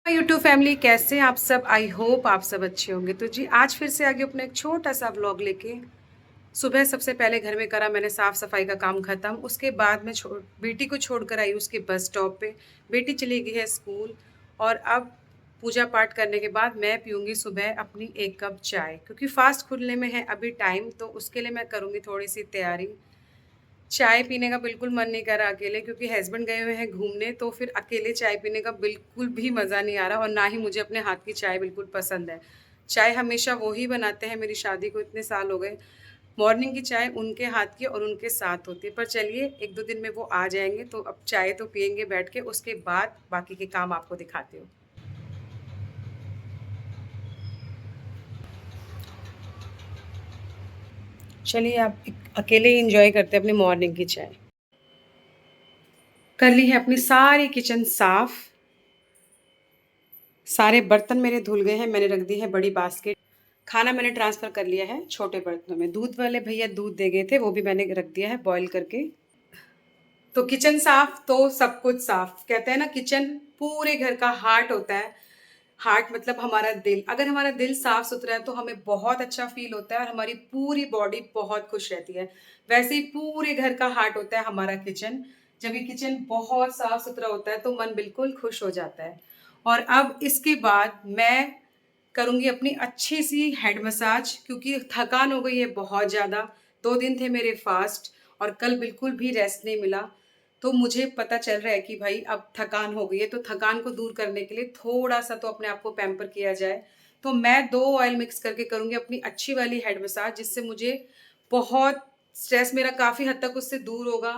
YouTube family कैसे हैं आप सब। आई होप आप सब अच्छे होंगे। तो जी आज फिर से आगे अपना एक छोटा सा व्लॉग लेके। सुबह सबसे पहले घर में करा मैंने साफ सफाई का काम खत्म। उसके बाद मैं बेटी को छोड़कर आई उसके बस स्टॉप पे। बेटी चली गई है स्कूल। और अब पूजा पाठ करने के बाद मैं पीऊँगी सुबह अपनी एक कप चाय, क्योंकि फास्ट खुलने में है अभी टाइम, तो उसके लिए मैं करूँगी थोड़ी सी तैयारी। चाय पीने का बिल्कुल मन नहीं कर रहा अकेले, क्योंकि हस्बैंड गए हुए हैं घूमने, तो फिर अकेले चाय पीने का बिल्कुल भी मज़ा नहीं आ रहा, और ना ही मुझे अपने हाथ की चाय बिल्कुल पसंद है। चाय हमेशा वो ही बनाते हैं, मेरी शादी को इतने साल हो गए। मॉर्निंग की चाय उनके हाथ की और उनके साथ होती है, पर चलिए एक दो दिन में वो आ जाएंगे तो अब चाय तो पियेंगे बैठ के, उसके बाद बाकी के काम आपको दिखाती हूँ। चलिए आप अकेले ही इंजॉय करते हैं अपनी मॉर्निंग की चाय। कर ली है अपनी सारी किचन साफ। सारे बर्तन मेरे धुल गए हैं, मैंने रख दी है बड़ी बास्केट। खाना मैंने ट्रांसफ़र कर लिया है छोटे बर्तनों में। दूध वाले भैया दूध दे गए थे, वो भी मैंने रख दिया है बॉईल करके। तो किचन साफ तो सब कुछ साफ। कहते हैं ना, किचन पूरे घर का हार्ट होता है। हार्ट मतलब हमारा दिल। अगर हमारा दिल साफ सुथरा है तो हमें बहुत अच्छा फील होता है और हमारी पूरी बॉडी बहुत खुश रहती है। वैसे ही पूरे घर का हार्ट होता है हमारा किचन। जब ये किचन बहुत साफ सुथरा होता है तो मन बिल्कुल खुश हो जाता है। और अब इसके बाद मैं करूँगी अपनी अच्छी सी हेड मसाज, क्योंकि थकान हो गई है बहुत ज़्यादा। 2 दिन थे मेरे फास्ट और कल बिल्कुल भी रेस्ट नहीं मिला। तो मुझे पता चल रहा है कि भाई अब थकान हो गई है, तो थकान को दूर करने के लिए थोड़ा सा तो अपने आप को पैम्पर किया जाए। तो मैं 2 ऑयल मिक्स करके करूँगी अपनी अच्छी वाली हेड मसाज, जिससे मुझे बहुत स्ट्रेस मेरा काफ़ी हद तक उससे दूर होगा।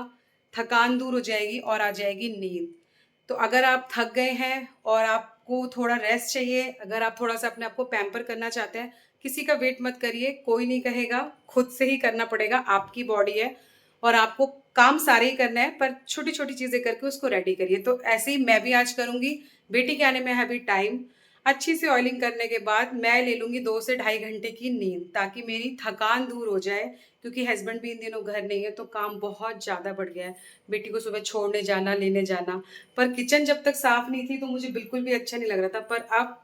थकान दूर हो जाएगी और आ जाएगी नींद। तो अगर आप थक गए हैं और आपको थोड़ा रेस्ट चाहिए, अगर आप थोड़ा सा अपने आप को पैम्पर करना चाहते हैं, किसी का वेट मत करिए, कोई नहीं कहेगा, खुद से ही करना पड़ेगा। आपकी बॉडी है और आपको काम सारे ही करना है, पर छोटी छोटी चीज़ें करके उसको रेडी करिए। तो ऐसे ही मैं भी आज करूँगी। बेटी के आने में है अभी टाइम। अच्छी से ऑयलिंग करने के बाद मैं ले लूँगी 2 से ढाई घंटे की नींद, ताकि मेरी थकान दूर हो जाए, क्योंकि हस्बैंड भी इन दिनों घर नहीं है तो काम बहुत ज़्यादा बढ़ गया है। बेटी को सुबह छोड़ने जाना, लेने जाना। पर किचन जब तक साफ नहीं थी तो मुझे बिल्कुल भी अच्छा नहीं लग रहा था, पर अब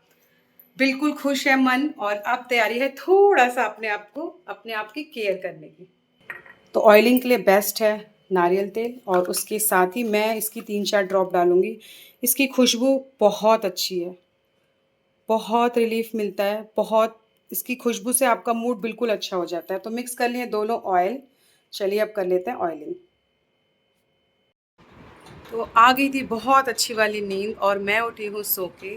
बिल्कुल खुश है मन, और अब तैयारी है थोड़ा सा अपने आप को, अपने आप की केयर करने की। तो ऑयलिंग के लिए बेस्ट है नारियल तेल, और उसके साथ ही मैं इसकी 3-4 ड्रॉप डालूंगी। इसकी खुशबू बहुत अच्छी है, बहुत रिलीफ मिलता है, बहुत। इसकी खुशबू से आपका मूड बिल्कुल अच्छा हो जाता है। तो मिक्स कर लिए दोनों ऑयल। चलिए अब कर लेते हैं ऑयलिंग। तो आ गई थी बहुत अच्छी वाली नींद और मैं उठी हूँ सो के।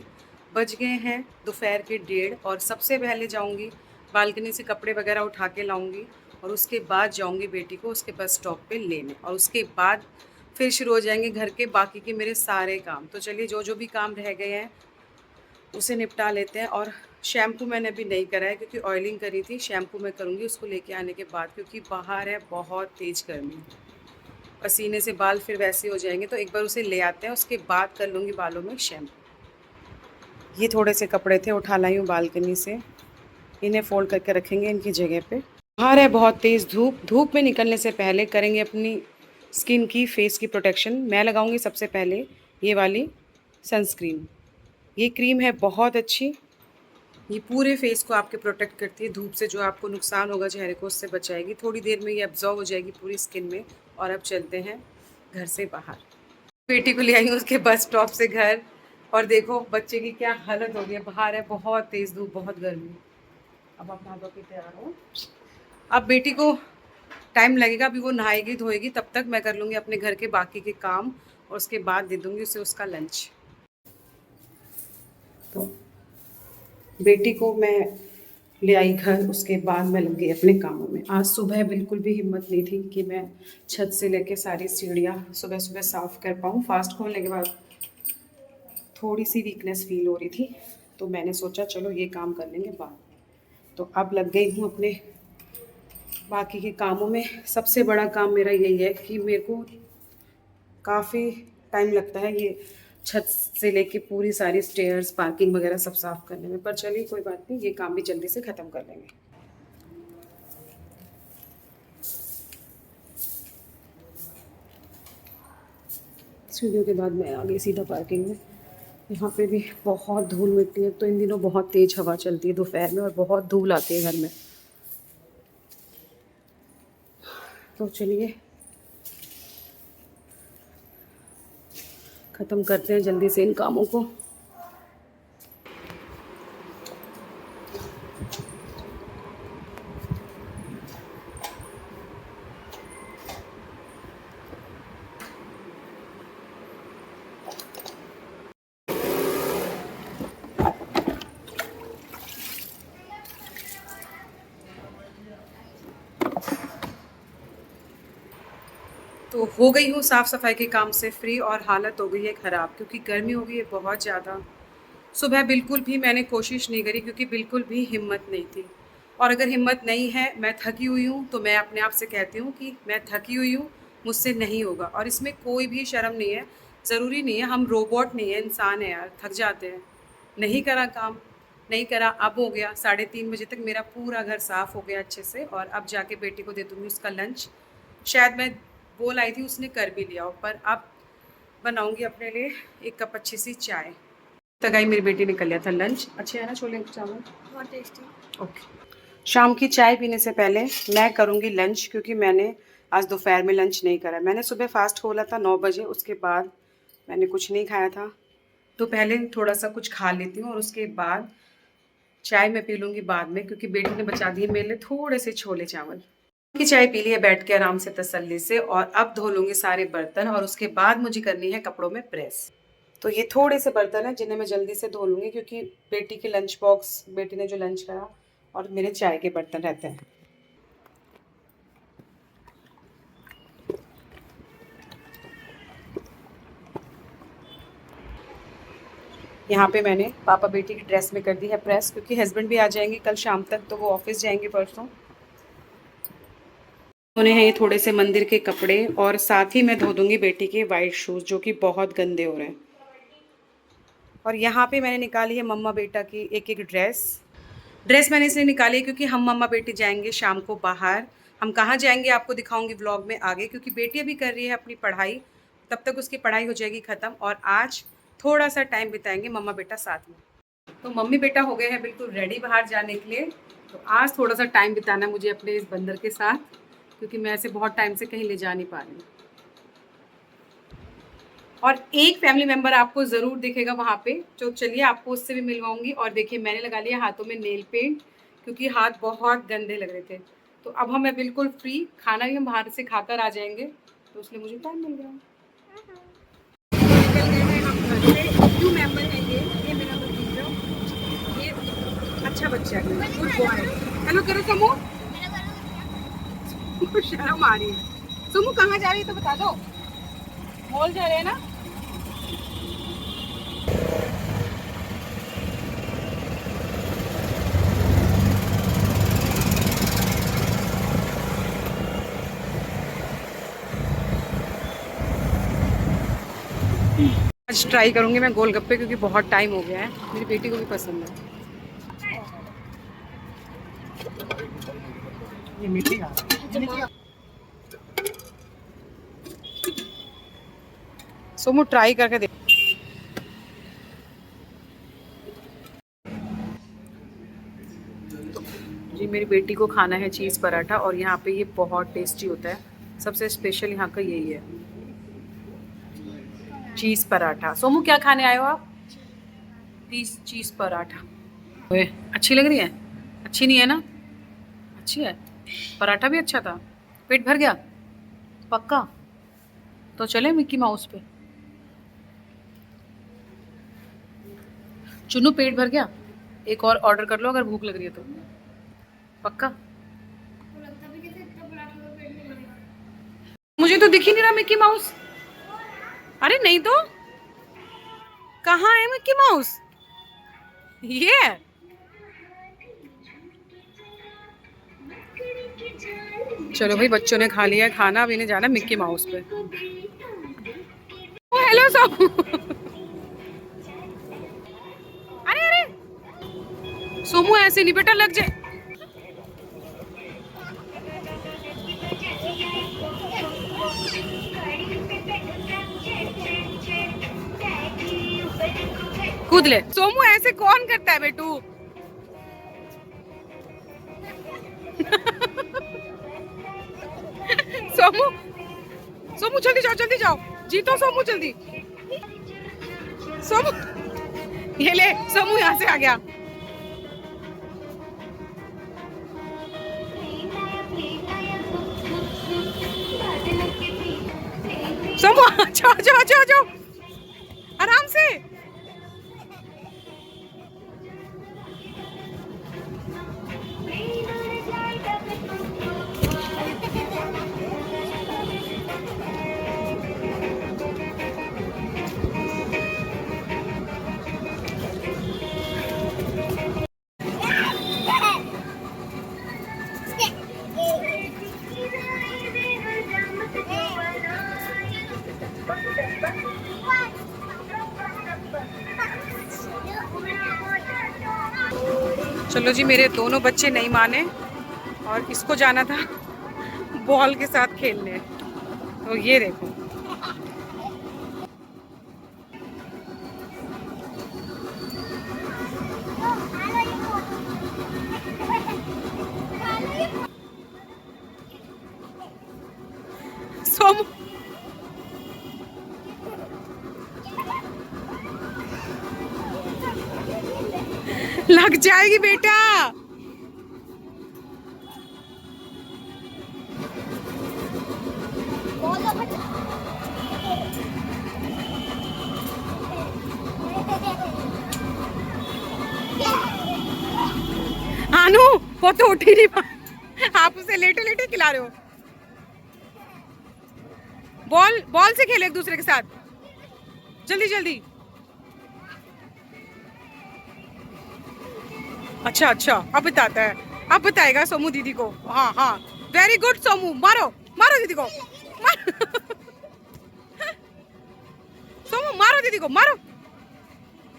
बज गए हैं दोपहर के 1:30, और सबसे पहले जाऊँगी बालकनी से कपड़े वगैरह उठा के लाऊंगी, और उसके बाद जाऊँगी बेटी को उसके बस स्टॉप पे लेने, और उसके बाद फिर शुरू हो जाएंगे घर के बाकी के मेरे सारे काम। तो चलिए जो जो भी काम रह गए हैं उसे निपटा लेते हैं। और शैम्पू मैंने अभी नहीं करा है, क्योंकि ऑयलिंग करी थी। शैम्पू मैं करूँगी उसको लेके आने के बाद, क्योंकि बाहर है बहुत तेज़ गर्मी, पसीने से बाल फिर वैसे हो जाएंगे। तो एक बार उसे ले आते हैं, उसके बाद कर लूँगी बालों में शैम्पू। ये थोड़े से कपड़े थे, उठा लाई हूँ बालकनी से। इन्हें फोल्ड करके रखेंगे इनकी जगह पे। बाहर है बहुत तेज़ धूप। धूप में निकलने से पहले करेंगे अपनी स्किन की, फेस की प्रोटेक्शन। मैं लगाऊंगी सबसे पहले ये वाली सनस्क्रीन। ये क्रीम है बहुत अच्छी। ये पूरे फेस को आपके प्रोटेक्ट करती है धूप से। जो आपको नुकसान होगा चेहरे को, उससे बचाएगी। थोड़ी देर में ये अब्जॉर्व हो जाएगी पूरी स्किन में। और अब चलते हैं घर से बाहर। बेटी को ले आई हूँ उसके बस स्टॉप से घर, और देखो बच्चे की क्या हालत हो गई है। बाहर है बहुत तेज़ धूप, बहुत गर्मी। अब आप नहा धो के तैयार हो। अब बेटी को टाइम लगेगा, अभी वो नहाएगी धोएगी, तब तक मैं कर लूँगी अपने घर के बाकी के काम, और उसके बाद दे दूँगी उसे उसका लंच। तो बेटी को मैं ले आई घर, उसके बाद मैं लग गई अपने कामों में। आज सुबह बिल्कुल भी हिम्मत नहीं थी कि मैं छत से लेके सारी सीढ़ियाँ सुबह सुबह साफ़ कर पाऊँ। फास्ट खोलने के बाद थोड़ी सी वीकनेस फील हो रही थी, तो मैंने सोचा चलो ये काम कर लेंगे बाद में। तो अब लग गई हूँ अपने बाकी के कामों में। सबसे बड़ा काम मेरा यही है कि मेरे को काफ़ी टाइम लगता है ये छत से लेके पूरी सारी स्टेयर्स, पार्किंग वगैरह सब साफ़ करने में। पर चलिए कोई बात नहीं, ये काम भी जल्दी से ख़त्म कर लेंगे। सीढ़ियों के बाद मैं आ गई सीधा पार्किंग में। यहाँ पे भी बहुत धूल मिट्टी है, तो इन दिनों बहुत तेज़ हवा चलती है दोपहर में और बहुत धूल आती है घर में। तो चलिए ख़त्म करते हैं जल्दी से इन कामों को। तो हो गई हूँ साफ़ सफाई के काम से फ्री और हालत हो गई है ख़राब, क्योंकि गर्मी हो गई है बहुत ज़्यादा। सुबह बिल्कुल भी मैंने कोशिश नहीं करी, क्योंकि बिल्कुल भी हिम्मत नहीं थी। और अगर हिम्मत नहीं है, मैं थकी हुई हूँ, तो मैं अपने आप से कहती हूँ कि मैं थकी हुई हूँ, मुझसे नहीं होगा। और इसमें कोई भी शर्म नहीं है, ज़रूरी नहीं है, हम रोबोट नहीं है, इंसान है यार, थक जाते हैं। नहीं करा काम, नहीं करा, अब हो गया 3:30 बजे तक मेरा पूरा घर साफ़ हो गया अच्छे से। और अब जाके बेटी को दे दूँगी उसका लंच। शायद मैं बोल आई थी, उसने कर भी लिया हो, पर अब बनाऊँगी अपने लिए 1 कप अच्छी सी चाय। तक आई मेरी बेटी ने कर लिया था लंच। अच्छे है ना छोले चावल? बहुत टेस्टी। ओके। शाम की चाय पीने से पहले मैं करूँगी लंच, क्योंकि मैंने आज दोपहर में लंच नहीं करा। मैंने सुबह फ़ास्ट खोला था 9 बजे, उसके बाद मैंने कुछ नहीं खाया था। तो पहले थोड़ा सा कुछ खा लेती हूँ और उसके बाद चाय मैं पी लूँगी बाद में, क्योंकि बेटी ने बचा दिए मेरे लिए थोड़े से छोले चावल। की चाय पी ली है बैठ के आराम से तसल्ली से, और अब धो लूँगी सारे बर्तन और उसके बाद मुझे करनी है कपड़ों में प्रेस। तो ये थोड़े से बर्तन हैं जिन्हें मैं जल्दी से धो लूँगी, क्योंकि बेटी के लंच बॉक्स, बेटी ने जो लंच करा, और मेरे चाय के बर्तन रहते हैं। यहाँ पे मैंने पापा बेटी की ड्रेस में कर दी है प्रेस, क्योंकि हस्बैंड भी आ जाएंगे कल शाम तक, तो वो ऑफिस जाएंगे परसों। उन्हें हैं ये थोड़े से मंदिर के कपड़े, और साथ ही मैं धो दूँगी बेटी के वाइट शूज़ जो कि बहुत गंदे हो रहे हैं। और यहाँ पे मैंने निकाली है मम्मा बेटा की एक एक ड्रेस मैंने इसलिए निकाली है क्योंकि हम मम्मा बेटी जाएंगे शाम को बाहर। हम कहाँ जाएंगे आपको दिखाऊंगी व्लॉग में आगे, क्योंकि बेटी अभी कर रही है अपनी पढ़ाई, तब तक उसकी पढ़ाई हो जाएगी ख़त्म, और आज थोड़ा सा टाइम बिताएंगे मम्मा बेटा साथ में। तो मम्मी बेटा हो गए हैं बिल्कुल रेडी बाहर जाने के लिए। तो आज थोड़ा सा टाइम बिताना है मुझे अपने इस बंदर के साथ, क्योंकि मैं ऐसे बहुत टाइम से कहीं ले जा नहीं पा रही हूँ। और एक फैमिली मेम्बर आपको ज़रूर दिखेगा वहाँ पे, तो चलिए आपको उससे भी मिलवाऊंगी। और देखिए मैंने लगा लिया हाथों में नेल पेंट, क्योंकि हाथ बहुत गंदे लग रहे थे। तो अब हम मैं बिल्कुल फ्री, खाना भी हम बाहर से खाकर आ जाएंगे, तो इसलिए मुझे टाइम मिल गया। निकल गए हैं हम घर से। न्यू मेंबर है ये मेरा भतीजा, ये अच्छा बच्चा है, गुड बॉय। हेलो करो समूह। शर्म आ रही है। समूह कहाँ जा रही है तो बता दो। मॉल जा रहे हैं ना? आज ट्राई करूंगी मैं गोलगप्पे, क्योंकि बहुत टाइम हो गया है, मेरी बेटी को भी पसंद है। ये मीठी सोमू ट्राई करके देख। जी मेरी बेटी को खाना है चीज़ पराठा, और यहाँ पे ये बहुत टेस्टी होता है, सबसे स्पेशल यहाँ का यही है, चीज़ पराठा। सोमू क्या खाने आए हो आप? चीज़ पराठा। ओए अच्छी लग रही है? अच्छी नहीं है ना? अच्छी है। पराठा भी अच्छा था। पेट भर गया पक्का? तो चले मिक्की माउस पे। चुन्नू पेट भर गया? एक और ऑर्डर कर लो अगर भूख लग रही है तो। पक्का? मुझे तो दिख ही नहीं रहा मिक्की माउस। अरे नहीं तो, कहाँ है मिक्की माउस? ये है। चलो भाई बच्चों ने खा लिया खाना, अब इन्हें जाना मिक्की माउस पे। ओ हेलो सब। अरे अरे सोमू ऐसे नहीं बेटा, लग जाए। कूद ले। सोमू ऐसे कौन करता है बेटू? सोमू, सोमू जल्दी जाओ, जल्दी जाओ, जीतो सोमू जल्दी। सोमू, ये ले सोमू यहाँ से आ गया। सोमू जाओ जाओ जाओ जाओ, आराम से। चलो जी, मेरे दोनों बच्चे नहीं माने और इसको जाना था बॉल के साथ खेलने। तो ये देखो, सोमू लग जाएगी बेटा। आनू वो तो उठ ही नहीं पा, आप उसे लेटे लेटे खिला रहे हो। बॉल बॉल से खेलो एक दूसरे के साथ, जल्दी जल्दी। अच्छा अच्छा, अब बताता है, अब बताएगा सोमू दीदी को। हाँ हाँ, वेरी गुड सोमू, मारो मारो दीदी को, सोमू मारो दीदी को, मारो।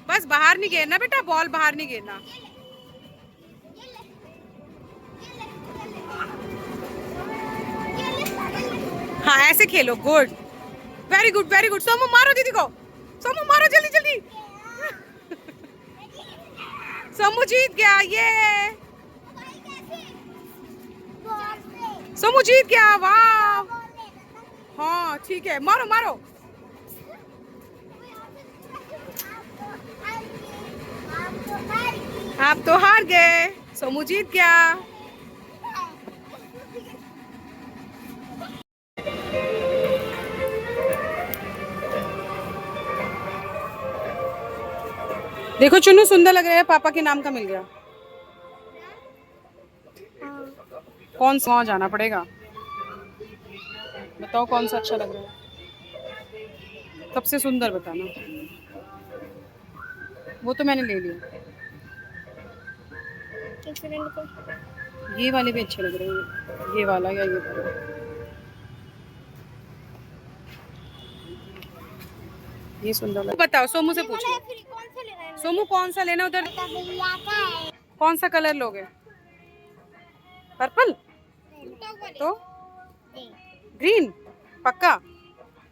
बस बाहर नहीं गिरना बेटा, बॉल बाहर नहीं गिरना। हाँ ऐसे खेलो, good, very good very good. Somu मारो दीदी को, सोमू मारो जल्दी जल्दी। सोमू जीत गया, ये सोमू जीत गया, वाह। हाँ ठीक है, मारो मारो। आप तो हार गए, सोमू जीत गया। देखो चुन्नू सुंदर लग रहा है, पापा के नाम का मिल गया। कौन सा, वहाँ जाना पड़ेगा, बताओ कौन सा अच्छा लग रहा है, सबसे सुंदर बताना। वो तो मैंने ले लिया, ये वाले भी अच्छे लग रहे हैं, ये वाला या ये वाला। ये सुंदर लग, बताओ सोमू से पूछो, सोमू कौन सा लेना उधर, कौन सा कलर लोगे? पर्पल तो ग्रीन, पक्का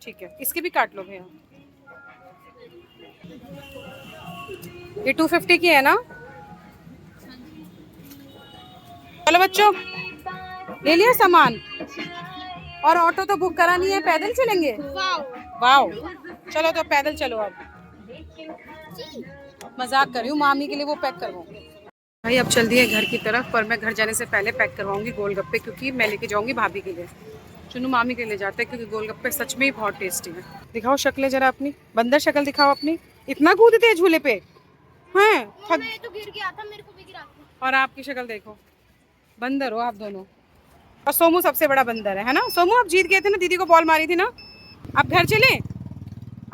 ठीक है, इसके भी काट लो भैया। ये 250 की है ना? चलो बच्चों, ले लिया सामान, और ऑटो तो बुक करा नहीं है, पैदल चलेंगे। वाओ, चलो तो पैदल चलो। अब मजाक कर रही हूँ, मामी के लिए वो पैक करवाऊंगी। भाई अब चल दिए घर की तरफ, पर मैं घर जाने से पहले पैक करवाऊंगी गोलगप्पे, क्योंकि मैं लेके जाऊंगी भाभी के लिए। चुनू मामी के लिए जाते हैं, क्योंकि गोलगप्पे सच में ही बहुत टेस्टी है। दिखाओ शक्लें जरा अपनी, बंदर शक्ल दिखाओ अपनी। इतना कूदते हैं झूले पे हैं, मैं तो गिर गया था, मेरे को भी गिरा था। और आपकी शक्ल देखो, बंदर हो आप दोनों। और सोमू सबसे बड़ा बंदर है ना? सोमू आप जीत गए थे ना, दीदी को बॉल मारी थी ना। अब घर चले,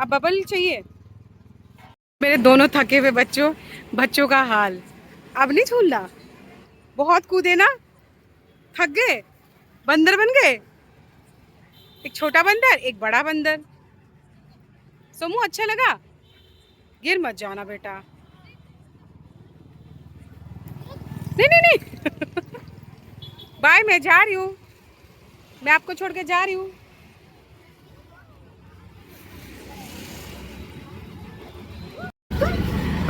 अब बबल चाहिए। मेरे दोनों थके हुए बच्चों का हाल, अब नहीं झूलना, बहुत कूदे ना, थक गए, बंदर बन गए, एक छोटा बंदर एक बड़ा बंदर। सोमू अच्छा लगा? गिर मत जाना बेटा, नहीं नहीं नहीं। बाय, मैं जा रही हूँ, मैं आपको छोड़ के जा रही हूँ।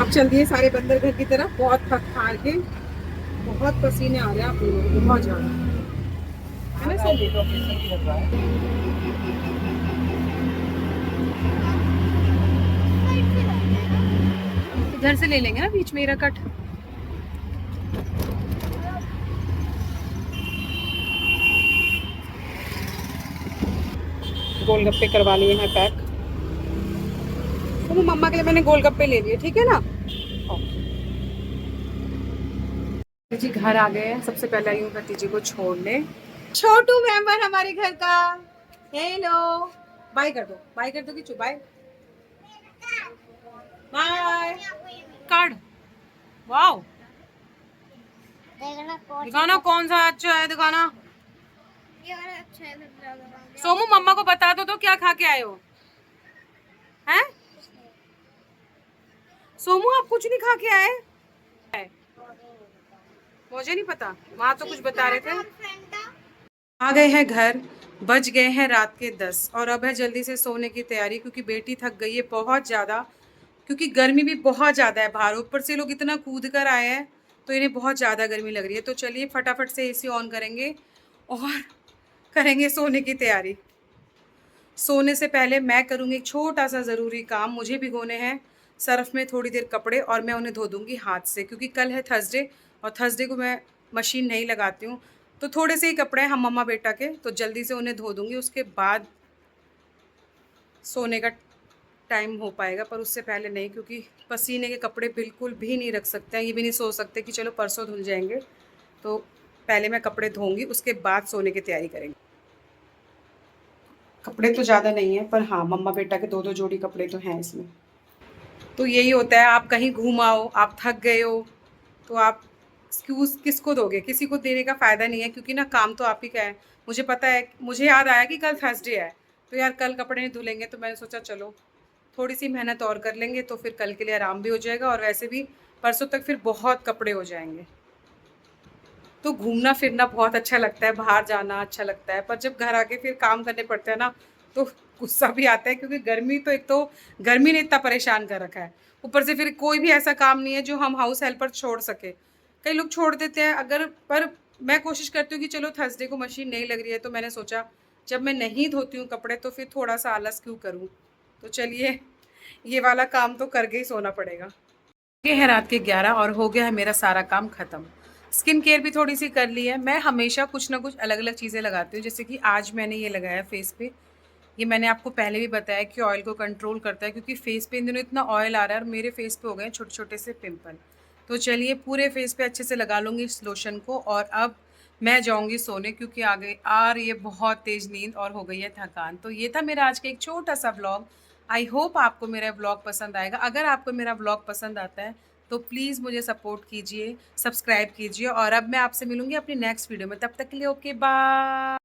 अब चल दिए सारे बंदर घर की तरफ, बहुत थक हार के, बहुत पसीने आ रहे हैं आप लोगों को, बहुत ज्यादा, है ना सर? इधर से ले लेंगे ना, बीच में ही कट। गोलगप्पे करवा लिए हैं पैक, तो मम्मा के लिए मैंने गोलगप्पे ले लिए, ठीक है ना। जी घर आ गए हैं, सबसे पहले आई हूँ भतीजे को छोड़ने, छोटू मेंबर हमारे घर का। हेलो, बाय कर दो, बाय कर दो किचू, बाय बाय। कार्ड, वाओ, दिखाना कौन सा अच्छा है, दिखाना। सोमू मम्मा को बता दो तो क्या खा के आए हो, हैं? सोमू आप कुछ नहीं खा के आए? मुझे नहीं पता, वहाँ तो कुछ बता रहे थे। आ गए हैं घर, बज गए हैं रात के 10 और अब है जल्दी से सोने की तैयारी, क्योंकि बेटी थक गई है बहुत ज़्यादा, क्योंकि गर्मी भी बहुत ज़्यादा है बाहर, ऊपर से लोग इतना कूद कर आए हैं तो इन्हें बहुत ज़्यादा गर्मी लग रही है। तो चलिए फटाफट से एसी ऑन करेंगे और करेंगे सोने की तैयारी। सोने से पहले मैं करूँगी एक छोटा सा ज़रूरी काम, मुझे भिगोने हैं सर्फ में थोड़ी देर कपड़े और मैं उन्हें धो दूँगी हाथ से, क्योंकि कल है थर्सडे और थर्सडे को मैं मशीन नहीं लगाती हूँ, तो थोड़े से ही कपड़े हैं हम मम्मा बेटा के, तो जल्दी से उन्हें धो दूँगी, उसके बाद सोने का टाइम हो पाएगा। पर उससे पहले नहीं, क्योंकि पसीने के कपड़े बिल्कुल भी नहीं रख सकते हैं, ये भी नहीं सोच सकते कि चलो परसों धुल जाएंगे, तो पहले मैं कपड़े धोऊंगी उसके बाद सोने की तैयारी करेंगे। कपड़े तो ज़्यादा नहीं है, पर हाँ मम्मा बेटा के दो दो जोड़ी कपड़े तो हैं इसमें। तो यही होता है, आप कहीं घूम आओ, आप थक गए हो, तो आप एक्सक्यूज़ किसको दोगे, किसी को देने का फ़ायदा नहीं है, क्योंकि ना काम तो आप ही का है। मुझे पता है, मुझे याद आया कि कल थर्सडे है, तो यार कल कपड़े नहीं धुलेंगे, तो मैंने सोचा चलो थोड़ी सी मेहनत और कर लेंगे, तो फिर कल के लिए आराम भी हो जाएगा और वैसे भी परसों तक फिर बहुत कपड़े हो जाएंगे। तो घूमना फिरना बहुत अच्छा लगता है, बाहर जाना अच्छा लगता है, पर जब घर आके फिर काम करने पड़ते हैं ना, तो गुस्सा भी आता है, क्योंकि गर्मी तो, एक तो गर्मी ने इतना परेशान कर रखा है, ऊपर से फिर कोई भी ऐसा काम नहीं है जो हम हाउस हेल्पर छोड़ सके। कई लोग छोड़ देते हैं अगर, पर मैं कोशिश करती हूँ कि चलो थर्सडे को मशीन नहीं लग रही है, तो मैंने सोचा जब मैं नहीं धोती हूँ कपड़े तो फिर थोड़ा सा आलस क्यों करूँ। तो चलिए ये वाला काम तो करके ही सोना पड़ेगा। ये है रात के 11 और हो गया है मेरा सारा काम ख़त्म। स्किन केयर भी थोड़ी सी कर ली है। मैं हमेशा कुछ ना कुछ अलग अलग चीज़ें लगाती हूँ, जैसे कि आज मैंने ये लगाया फेस पे। ये मैंने आपको पहले भी बताया कि ऑयल को कंट्रोल करता है, क्योंकि फेस पे इन दिनों इतना ऑयल आ रहा है और मेरे फेस पे हो गए छोटे छोटे से पिंपल। तो चलिए पूरे फेस पे अच्छे से लगा लूँगी इस लोशन को और अब मैं जाऊँगी सोने, क्योंकि आ रही है बहुत तेज़ नींद और हो गई है थकान। तो ये था मेरा आज का एक छोटा सा व्लॉग। आई होप आपको मेरा व्लॉग पसंद आएगा। अगर आपको मेरा व्लॉग पसंद आता है तो प्लीज़ मुझे सपोर्ट कीजिए, सब्सक्राइब कीजिए और अब मैं आपसे मिलूँगी अपनी नेक्स्ट वीडियो में। तब तक के लिए ओके बाय।